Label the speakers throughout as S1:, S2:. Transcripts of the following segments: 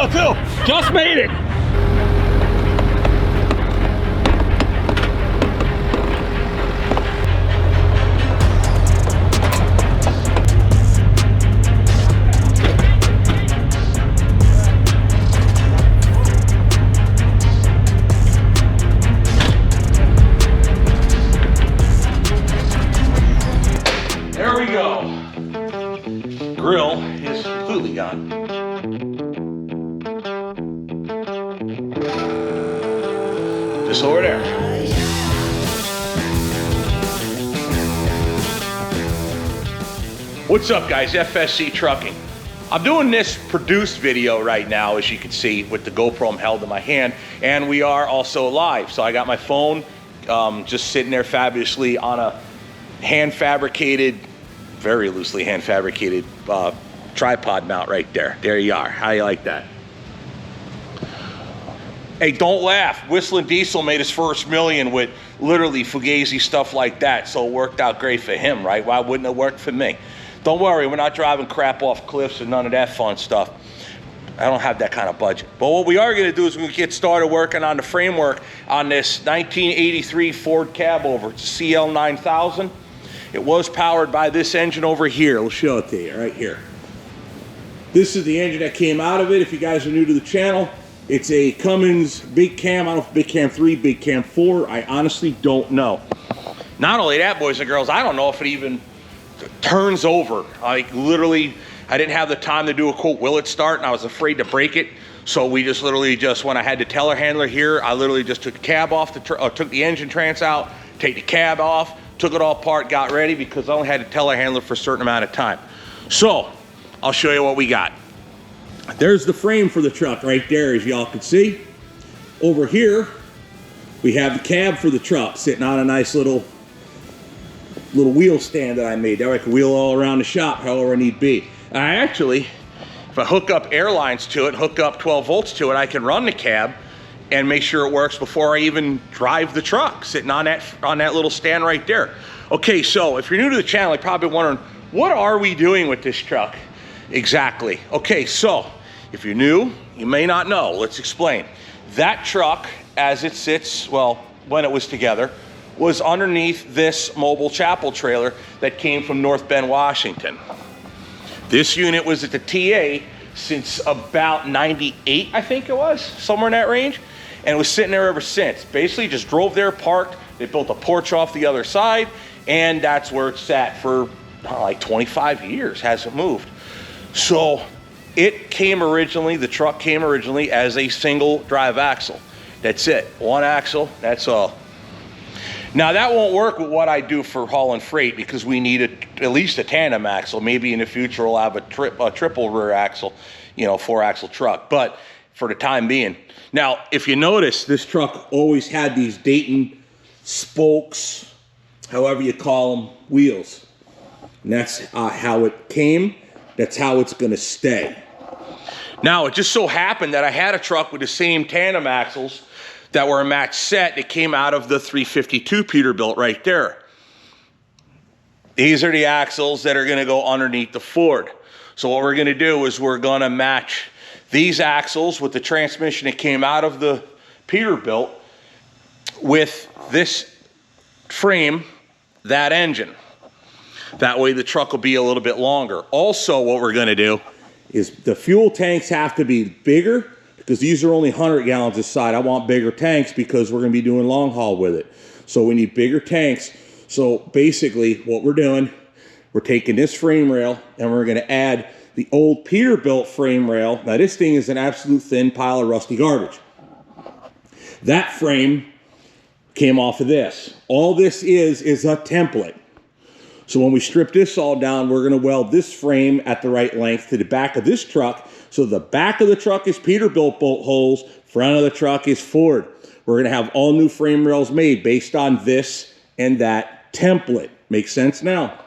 S1: video too. Just made it. There we go. Grill is completely gone. Just over there. What's up, guys? FSC Trucking. I'm doing this produced video right now, as you can see, with the GoPro I'm held in my hand, and we are also live. So I got my phone just sitting there fabulously on a hand-fabricated, very loosely hand-fabricated tripod mount right there. There you are. How you like that? Hey, don't laugh. Whistling Diesel made his first million with literally Fugazi stuff like that, so it worked out great for him, right? Why wouldn't it work for me? Don't worry, we're not driving crap off cliffs and none of that fun stuff. I don't have that kind of budget. But what we are going to do is we're going to get started working on the framework on this 1983 Ford Cabover. It's a CL9000. It was powered by this engine over here. We'll show it to you right here. This is the engine that came out of it. If you guys are new to the channel, it's a Cummins Big Cam. I don't know if Big Cam 3, Big Cam 4. I honestly don't know. Not only that, boys and girls, I don't know if it even turns over. Like literally, I didn't have the time to do a quote, will it start? And I was afraid to break it. So we just literally when I had the telehandler here, I literally just took the cab off, took the engine trans out, take the cab off, took it all apart, got ready because I only had a telehandler for a certain amount of time. So I'll show you what we got. There's the frame for the truck right there, as y'all can see. Over here, we have the cab for the truck sitting on a nice little wheel stand that I made. That way I can wheel all around the shop however I need be. I actually, if I hook up airlines to it, hook up 12 volts to it, I can run the cab and make sure it works before I even drive the truck, sitting on that little stand right there. Okay, so if you're new to the channel, you're probably wondering, what are we doing with this truck exactly? Okay, so if you're new, you may not know. Let's explain. That truck, as it sits, well, when it was together, was underneath this mobile chapel trailer that came from North Bend, Washington. This unit was at the TA since about 98, I think it was, somewhere in that range. And was sitting there ever since. Basically just drove there, parked, they built a porch off the other side, and that's where it sat for like 25 years, hasn't moved. So it came originally, the truck came originally as a single drive axle. That's it, one axle, that's all. Now that won't work with what I do for hauling freight because we need at least a tandem axle. Maybe in the future we'll have a triple rear axle, you know, 4-axle truck, but for the time being. Now, if you notice, this truck always had these Dayton spokes, however you call them, wheels. And that's how it came. That's how it's gonna stay. Now, it just so happened that I had a truck with the same tandem axles that were a match set that came out of the 352 Peterbilt right there. These are the axles that are gonna go underneath the Ford. So what we're gonna do is we're gonna match these axles with the transmission that came out of the Peterbilt with this frame, that engine. That way the truck will be a little bit longer. Also, what we're gonna do is the fuel tanks have to be bigger because these are only 100 gallons this side. I want bigger tanks because we're gonna be doing long haul with it. So we need bigger tanks. So basically what we're doing, we're taking this frame rail and we're gonna add the old Peterbilt frame rail. Now this thing is an absolute thin pile of rusty garbage. That frame came off of this. All this is a template. So when we strip this all down, we're gonna weld this frame at the right length to the back of this truck. So the back of the truck is Peterbilt bolt holes, front of the truck is Ford. We're gonna have all new frame rails made based on this and that template. Makes sense now?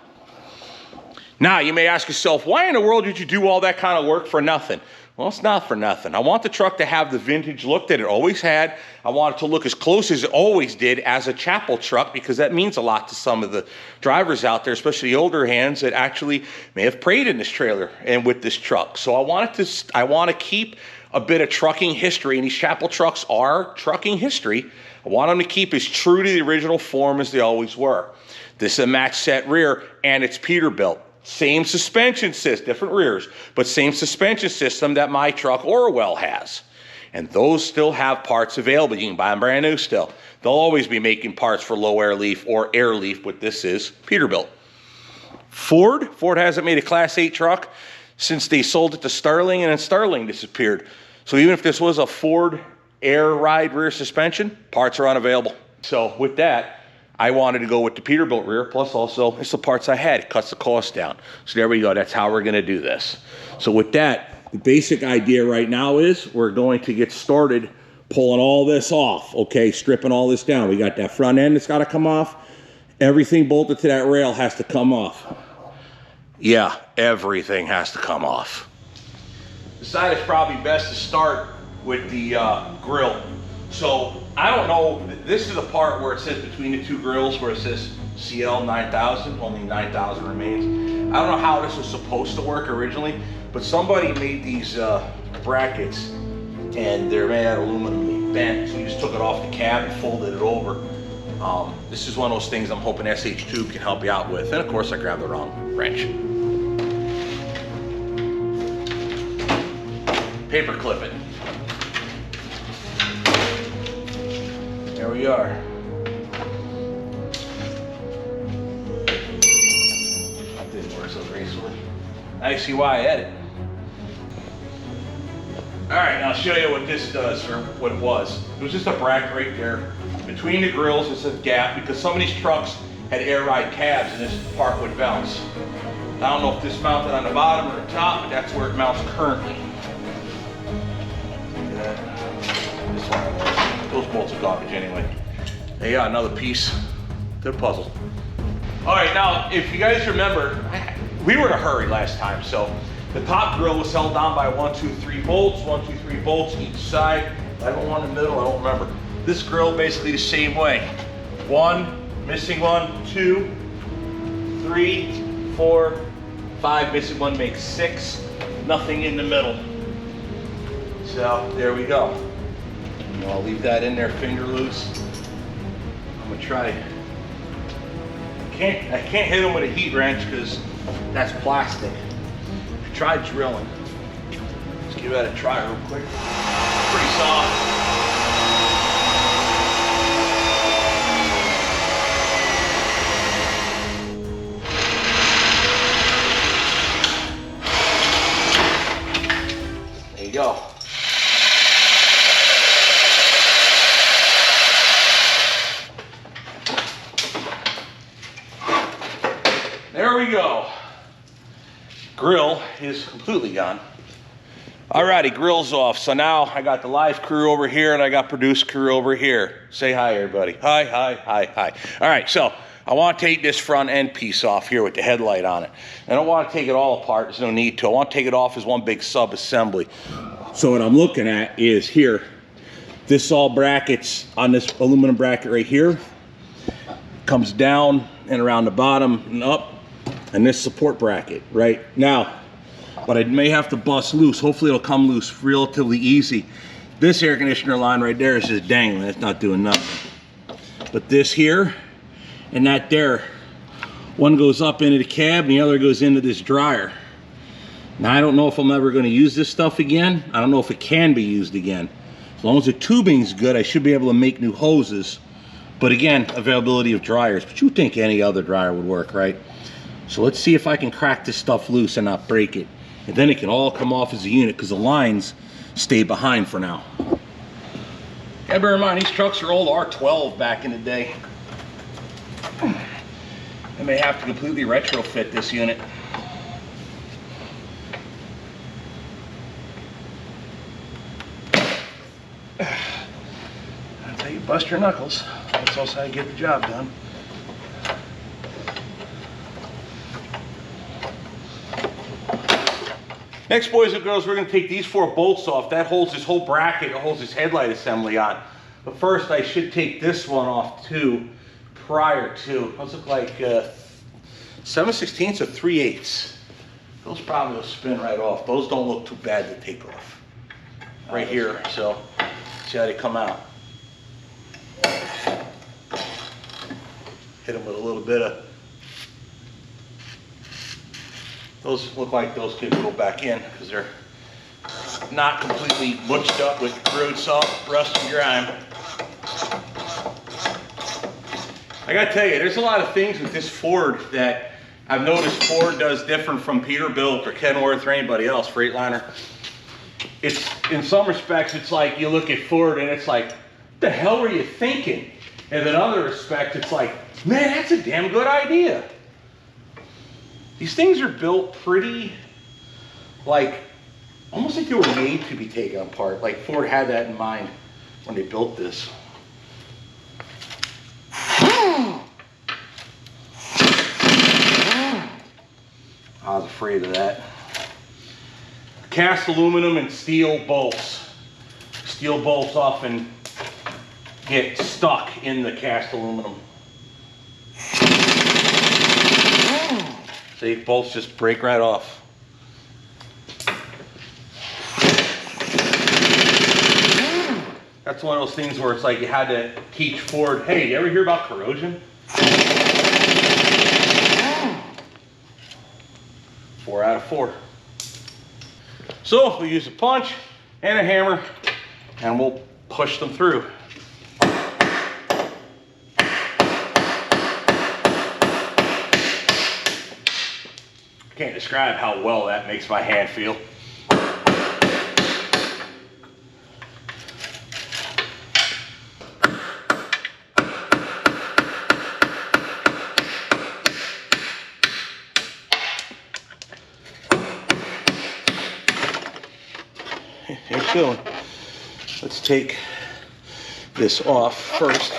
S1: Now, you may ask yourself, why in the world did you do all that kind of work for nothing? Well, it's not for nothing. I want the truck to have the vintage look that it always had. I want it to look as close as it always did as a chapel truck, because that means a lot to some of the drivers out there, especially the older hands that actually may have prayed in this trailer and with this truck. So I want to keep a bit of trucking history, and these chapel trucks are trucking history. I want them to keep as true to the original form as they always were. This is a match set rear, and it's Peterbilt. Same suspension system, different rears, but same suspension system that my truck Orwell has. And those still have parts available. You can buy them brand new still. They'll always be making parts for low air leaf or air leaf, but this is Peterbilt. Ford hasn't made a Class 8 truck since they sold it to Sterling, and then Sterling disappeared. So even if this was a Ford air ride rear suspension, parts are unavailable. So with that, I wanted to go with the Peterbilt rear, plus also it's the parts I had. It cuts the cost down. So there we go. That's how we're going to do this. So with that, the basic idea right now is we're going to get started pulling all this off, okay, stripping all this down. We got that front end that's got to come off. Everything bolted to that rail has to come off. Yeah, everything has to come off. Decided it's probably best to start with the grill. So I don't know, this is the part where it says between the two grills where it says CL9000, only 9,000 remains. I don't know how this was supposed to work originally, but somebody made these brackets and they're made out of aluminum, they bent, so we just took it off the cab and folded it over. This is one of those things I'm hoping SH Tube can help you out with. And of course I grabbed the wrong wrench. Paper clip it. There we are. That didn't work so gracefully. Now you see why I had it. All right, now I'll show you what this does, or what it was. It was just a bracket right there. Between the grills, it's a gap, because some of these trucks had air ride cabs and this part would bounce. I don't know if this mounted on the bottom or the top, but that's where it mounts currently. Look at that. This one. Those bolts are garbage anyway. Hey, yeah, another piece to the puzzle. All right, now, if you guys remember, we were in a hurry last time, so the top grill was held down by 1, 2, 3 bolts, 1, 2, 3 bolts each side. I have one in the middle, I don't remember. This grill basically the same way. 1, missing 1, 2, 3, 4, 5, missing 1 makes 6, nothing in the middle. So there we go. I'll leave that in there finger loose. I'm gonna try. I can't hit them with a heat wrench because that's plastic. Try drilling. Let's give that a try real quick. Pretty soft. There you go. There we go. Grill is completely gone. Alrighty, grill's off. So now I got the live crew over here and I got produce crew over here. Say hi, everybody. Hi, hi, hi, hi. All right, so I want to take this front end piece off here with the headlight on it. I don't want to take it all apart. There's no need to. I want to take it off as one big sub-assembly. So what I'm looking at is here. This all brackets on this aluminum bracket right here. Comes down and around the bottom and up. And this support bracket right now, but I may have to bust loose. Hopefully it'll come loose relatively easy. This air conditioner line right there is just dangling. It's not doing nothing. But this here and that there, one goes up into the cab and the other goes into this dryer. Now I don't know if I'm ever going to use this stuff again. I don't know if it can be used again. As long as the tubing's good, I should be able to make new hoses. But again, availability of dryers. But you would think any other dryer would work, right? So let's see if I can crack this stuff loose and not break it. And then it can all come off as a unit because the lines stay behind for now. Yeah, bear in mind, these trucks are old R12 back in the day. I may have to completely retrofit this unit. That's how you bust your knuckles. That's also how you get the job done. Next, boys and girls, we're gonna take these 4 bolts off. That holds this whole bracket, it holds this headlight assembly on. But first, I should take this one off too, prior to. Those look like 7/16 or 3/8. Those probably will spin right off. Those don't look too bad to take off. Right here, so see how they come out. Hit them with a little bit of, those look like those could go back in because they're not completely butched up with road salt, rust, and grime. I gotta tell you, there's a lot of things with this Ford that I've noticed Ford does different from Peterbilt or Kenworth or anybody else, Freightliner. It's, in some respects, it's like you look at Ford and it's like, what the hell were you thinking? And in other respects, it's like, man, that's a damn good idea. These things are built pretty, like, almost like they were made to be taken apart. Like Ford had that in mind when they built this. I was afraid of that. Cast aluminum and steel bolts. Steel bolts often get stuck in the cast aluminum. See, bolts just break right off. That's one of those things where it's like you had to teach Ford, hey, you ever hear about corrosion? 4 out of 4. So we'll use a punch and a hammer and we'll push them through. Can't describe how well that makes my hand feel. Here's going. Let's take this off first.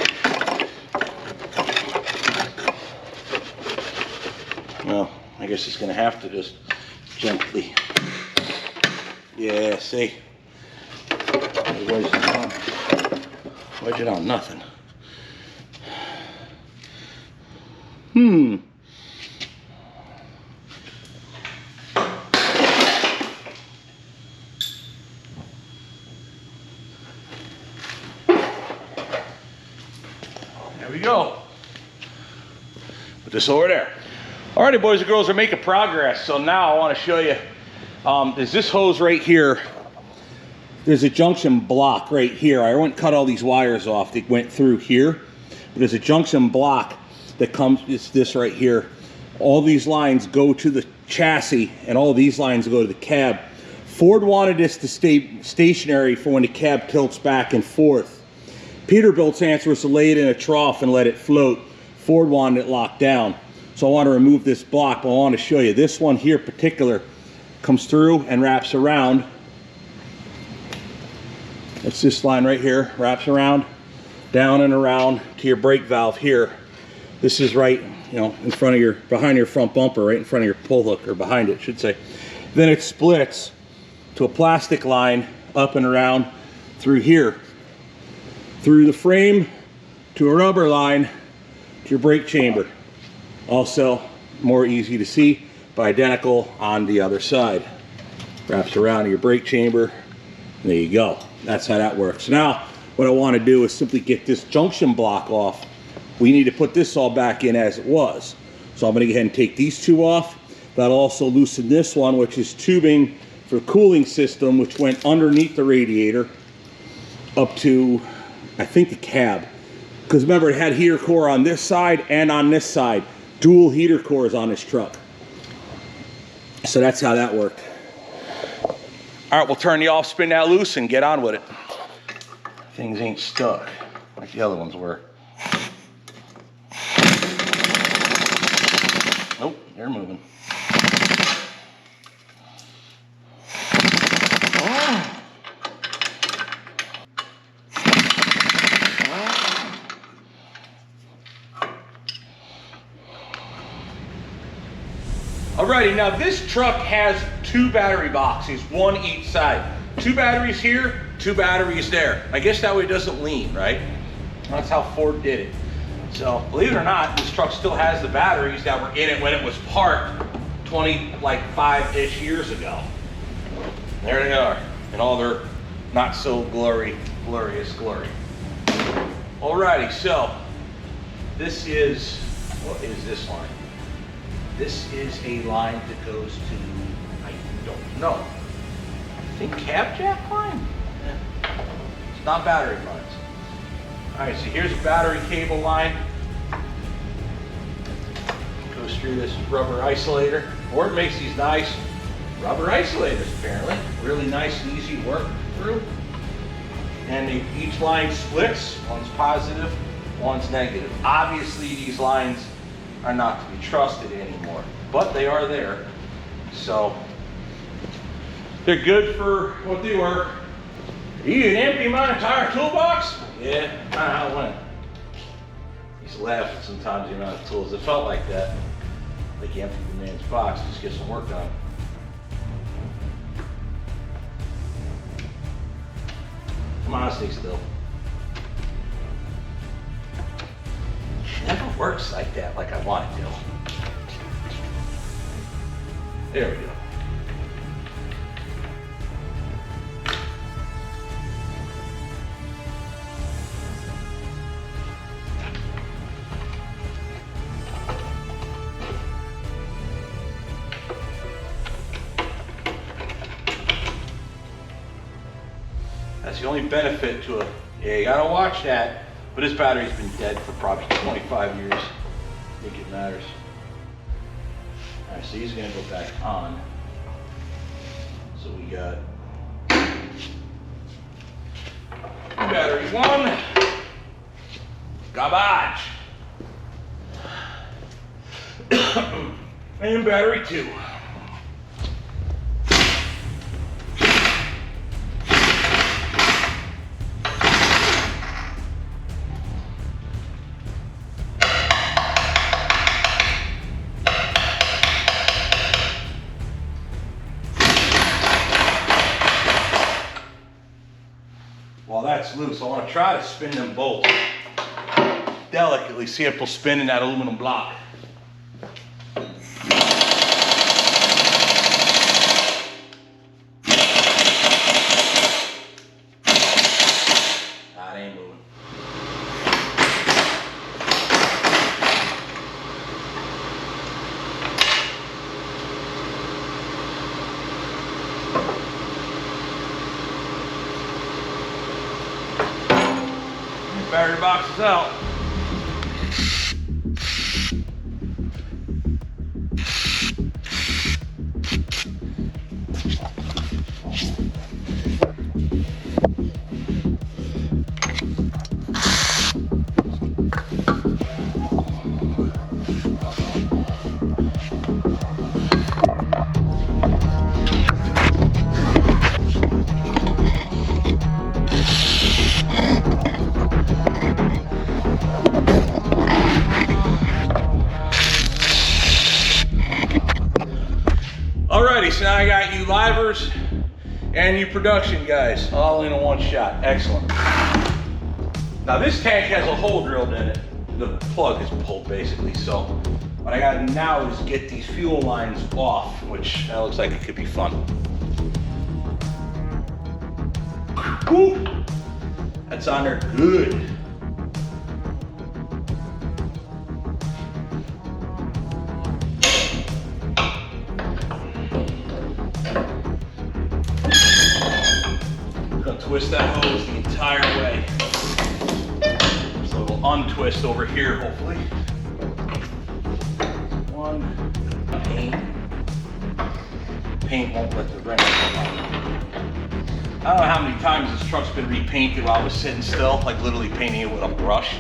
S1: Well, I guess it's going to have to just gently. Yeah, see? Wedge it on. Wedge it on, nothing. There we go. Put this over there. Alrighty, boys and girls, we're making progress. So now I want to show you, there's this hose right here. There's a junction block right here. I went and cut all these wires off that went through here. But there's a junction block that comes, it's this right here. All these lines go to the chassis and all these lines go to the cab. Ford wanted this to stay stationary for when the cab tilts back and forth. Peterbilt's answer was to lay it in a trough and let it float. Ford wanted it locked down. So I want to remove this block, but I want to show you. This one here in particular comes through and wraps around. It's this line right here, wraps around, down and around to your brake valve here. This is right, you know, in front of your, behind your front bumper, right in front of your pull hook, or behind it, I should say. Then it splits to a plastic line up and around through here. Through the frame to a rubber line to your brake chamber. Also, more easy to see, but identical on the other side. Wraps around your brake chamber. There you go. That's how that works. Now, what I want to do is simply get this junction block off. We need to put this all back in as it was. So I'm going to go ahead and take these 2 off. That'll also loosen this one, which is tubing for the cooling system, which went underneath the radiator up to, I think, the cab. Because remember, it had heater core on this side and on this side. Dual heater cores on this truck. So that's how that worked. All right, we'll turn the off, spin that loose, and get on with it. Things ain't stuck like the other ones were. Nope, they're moving. Alrighty, now this truck has 2 battery boxes, 1 each side. 2 batteries here, 2 batteries there. I guess that way it doesn't lean, right? That's how Ford did it. So believe it or not, this truck still has the batteries that were in it when it was parked 5-ish years ago. There they are, in all their not so glorious glory. Alrighty, so this is, what is this line? This is a line that goes to, I don't know. I think cab jack line? Yeah. It's not battery lines. Alright, so here's a battery cable line. Goes through this rubber isolator. Ford makes these nice rubber isolators apparently. Really nice and easy to work through. And each line splits. One's positive, one's negative. Obviously these lines are not to be trusted anymore, but they are there. So they're good for what they were. Are you gonna empty my entire toolbox? Yeah, kind of how it went. I used to laugh at sometimes the amount of tools. It felt like that. Like you emptied the man's box, just get some work done. Come on, stay still. It never works like that, like I want it to. There we go. That's the only benefit to a, yeah, you gotta watch that. But this battery's been dead for probably 25 years. I think it matters. All right, so he's gonna go back on. So we got battery 1, garbage. And battery 2. While that's loose, I want to try to spin them bolts delicately, see if they'll spin in that aluminum block. That ain't moving. Battery box is out. Alrighty, so now I got you livers and you production guys all in one shot. Excellent. Now this tank has a hole drilled in it. The plug is pulled basically, so what I gotta now is get these fuel lines off, which that looks like it could be fun. Woo! That's on there good. Twist that hose the entire way. There's a little untwist over here, hopefully. One, paint won't let the wrench come out. I don't know how many times this truck's been repainted while I was sitting still, like literally painting it with a brush.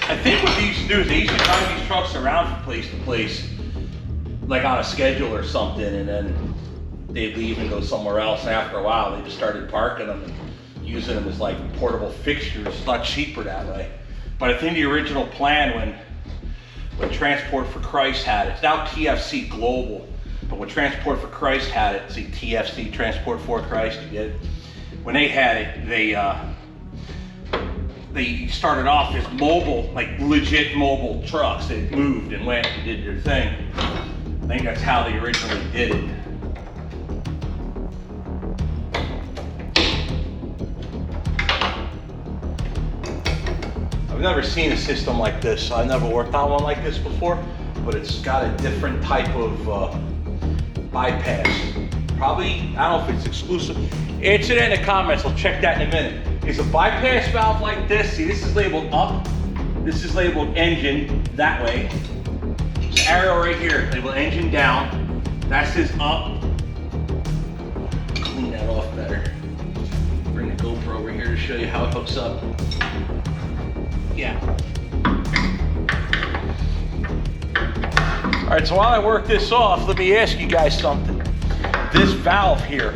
S1: I think what they used to do is they used to drive these trucks around from place to place, like on a schedule or something, and then they'd leave and go somewhere else. And after a while, they just started parking them and using them as like portable fixtures. It's a lot cheaper that way. But I think the original plan when Transport for Christ had it, it's now TFC Global, but when Transport for Christ had it, see TFC, Transport for Christ, you get it? When they had it, they started off as mobile, like legit mobile trucks that moved and went and did their thing. I think that's how they originally did it. I've never seen a system like this. I've never worked on one like this before, but it's got a different type of bypass. Probably, I don't know if it's exclusive. Answer that in the comments, I'll check that in a minute. Is a bypass valve like this, see this is labeled up, this is labeled engine that way. There's an arrow right here, labeled engine down. That says up. Clean that off better. Bring the GoPro over here to show you how it hooks up. Yeah. All right, so while I work this off, let me ask you guys something. This valve here,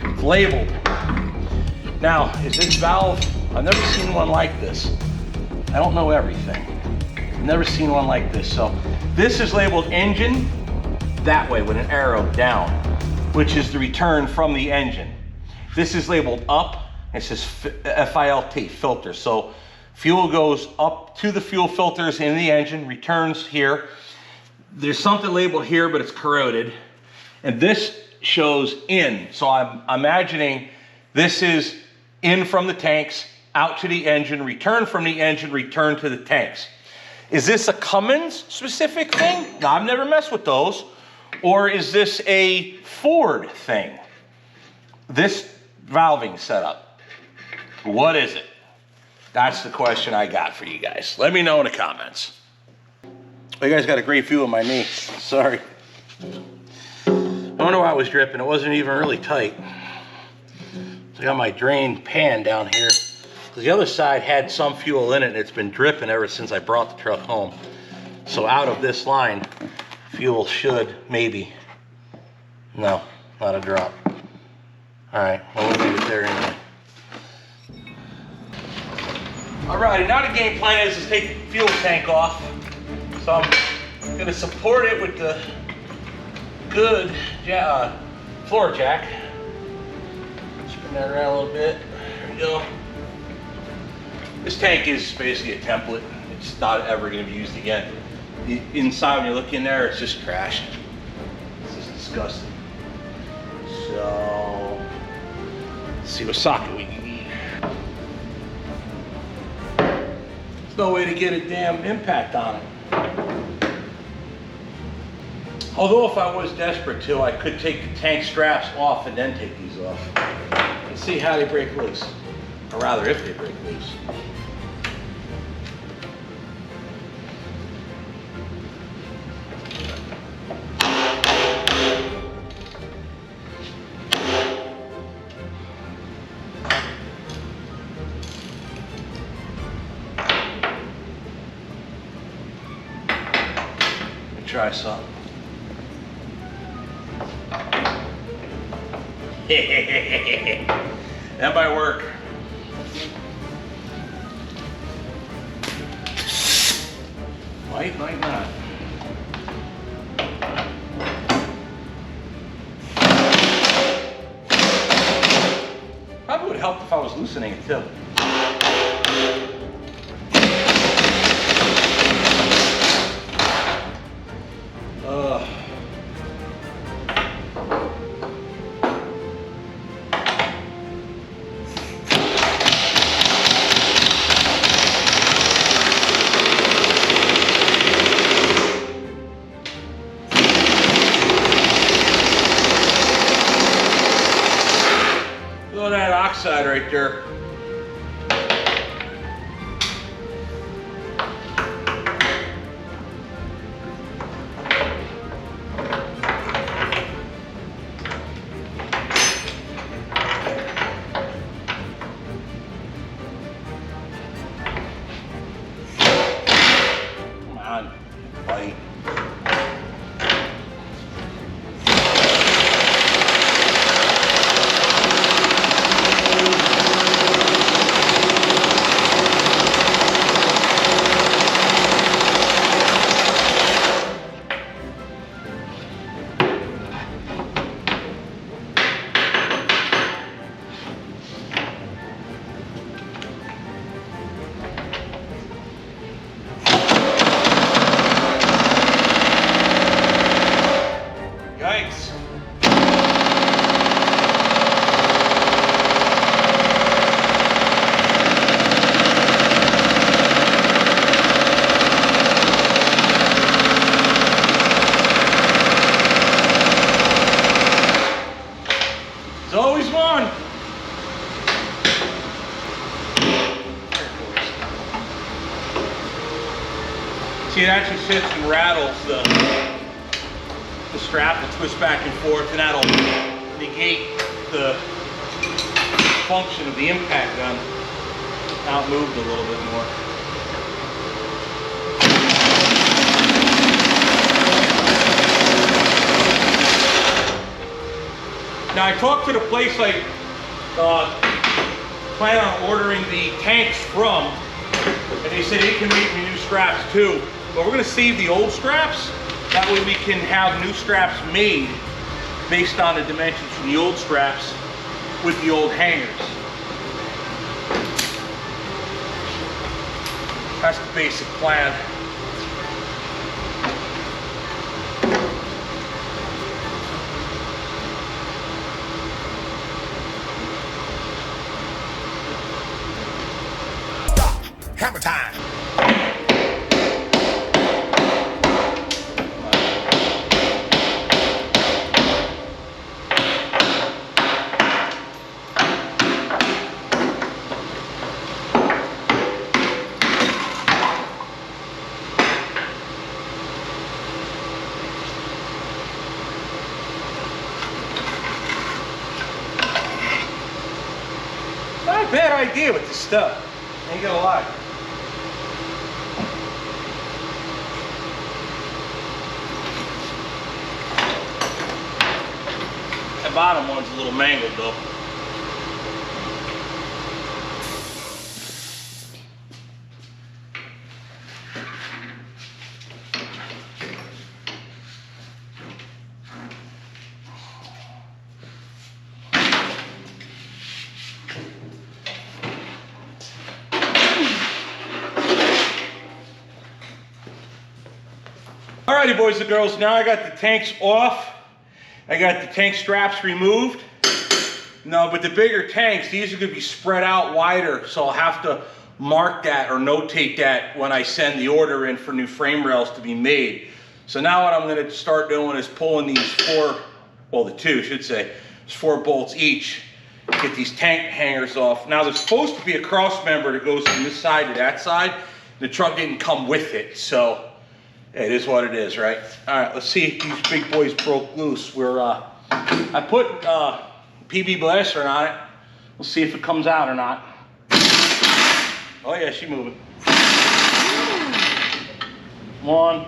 S1: it's labeled. Now, is this valve, I've never seen one like this. I don't know everything. I've never seen one like this. So this is labeled engine that way with an arrow down, which is the return from the engine. This is labeled up, it says FILT, filter. So fuel goes up to the fuel filters in the engine, returns here. There's something labeled here, but it's corroded. And this shows in. So I'm imagining this is in from the tanks, out to the engine, return from the engine, return to the tanks. Is this a Cummins specific thing? Now, I've never messed with those. Or is this a Ford thing? This valving setup, what is it? That's the question I got for you guys. Let me know in the comments. You guys got a great view of my knee. Sorry. I wonder why it was dripping. It wasn't even really tight. So I got my drain pan down here. Because the other side had some fuel in it and it's been dripping ever since I brought the truck home. So out of this line, fuel should maybe. No, not a drop. All right, well, we'll leave it there anyway. Alrighty, now the game plan is to take the fuel tank off. So I'm gonna support it with the good floor jack. Spin that around a little bit. There we go. This tank is basically a template. It's not ever gonna be used again. The inside, when you look in there, it's just trashed. This is disgusting. So, let's see what socket we can use. There's no way to get a damn impact on it. Although if I was desperate to, I could take the tank straps off and then take these off. And see how they break loose. Or rather, if they break loose. Try some. That might work. Might not. Probably would help if I was loosening it too. Side right there. Come on, buddy. See, it actually sits and rattles the strap will twist back and forth, and that'll negate the function of the impact gun. Now it moved a little bit more. Now I talked to the place I plan on ordering the tanks from, and they said they can make me new straps too. But we're going to save the old straps. That way we can have new straps made based on the dimensions from the old straps with the old hangers. That's the basic plan.
S2: Stop. Hammer time.
S1: Bad idea with this stuff. Ain't gonna lie. That bottom one's a little mangled though. Alrighty, boys and girls, now I got the tanks off. I got the tank straps removed. No, but the bigger tanks, these are going to be spread out wider, so I'll have to mark that or notate that when I send the order in for new frame rails to be made. So now what I'm going to start doing is pulling these the two, I should say, it's 4 bolts each, get these tank hangers off. Now there's supposed to be a cross member that goes from this side to that side. The truck didn't come with it, so it is what it is, right? All right, let's see if these big boys broke loose. I put PB Blaster on it. We'll see if it comes out or not. Oh yeah, she's moving. 1.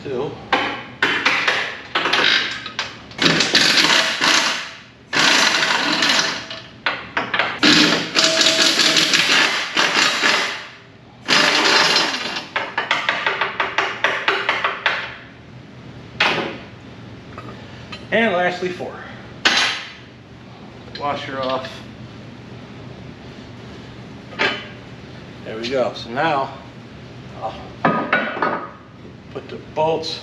S1: 2. And lastly 4. Washer off. There we go. So now I'll put the bolts.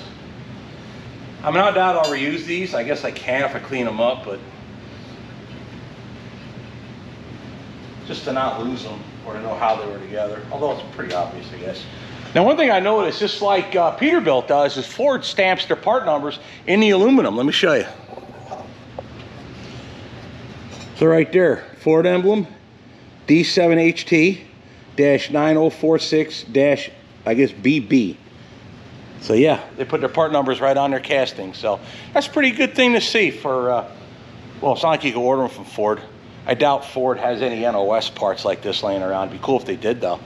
S1: I mean, I doubt I'll reuse these. I guess I can if I clean them up, but just to not lose them or to know how they were together. Although it's pretty obvious, I guess. Now, one thing I noticed, just like Peterbilt does, is Ford stamps their part numbers in the aluminum. Let me show you. So right there, Ford emblem, D7HT-9046- I guess BB. So yeah, they put their part numbers right on their casting. So that's a pretty good thing to see for, well, it's not like you can order them from Ford. I doubt Ford has any NOS parts like this laying around. It'd be cool if they did though.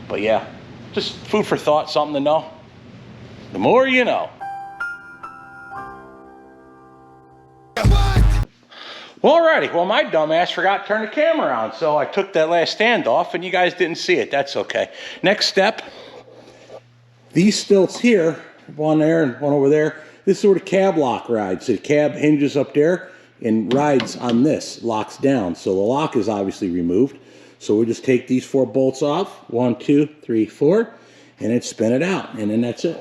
S1: But yeah, just food for thought, something to know. The more you know. Well, alrighty, well my dumbass forgot to turn the camera on, so I took that last stand off and you guys didn't see it. That's okay. Next step, these stilts here, one there and one over there, this is where the cab lock rides. So the cab hinges up there and rides on this, locks down. So the lock is obviously removed. So we'll just take these 4 bolts off, 1, 2, 3, 4, and then spin it out, and then that's it.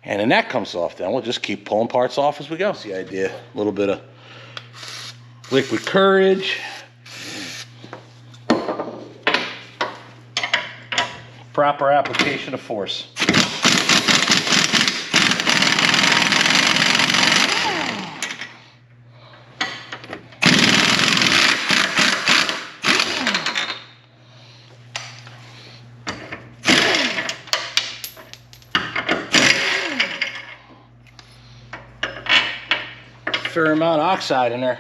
S1: And then that comes off. Then we'll just keep pulling parts off as we go. That's the idea. A little bit of liquid courage. Proper application of force. Fair amount of oxide in there.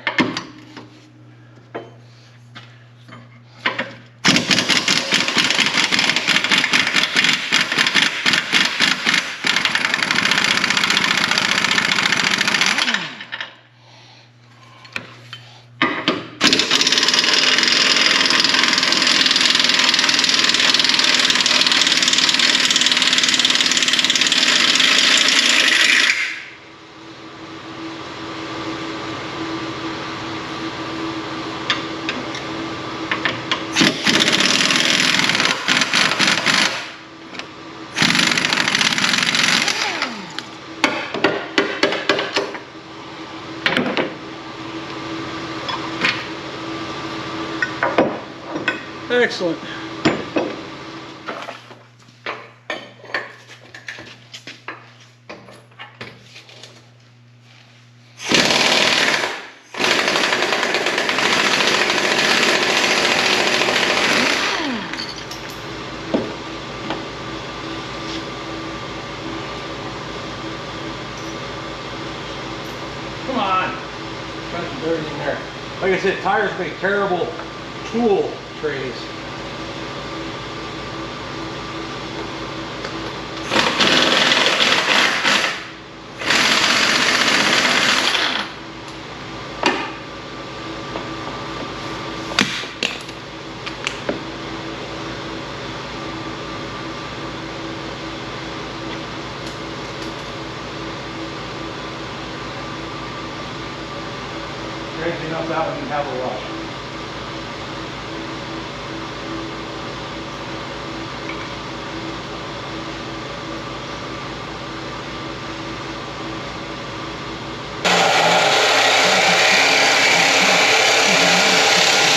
S1: Excellent. Come on. Got some dirt in there. Like I said, tires make terrible tool trays. Crazy enough that one didn't have a rush.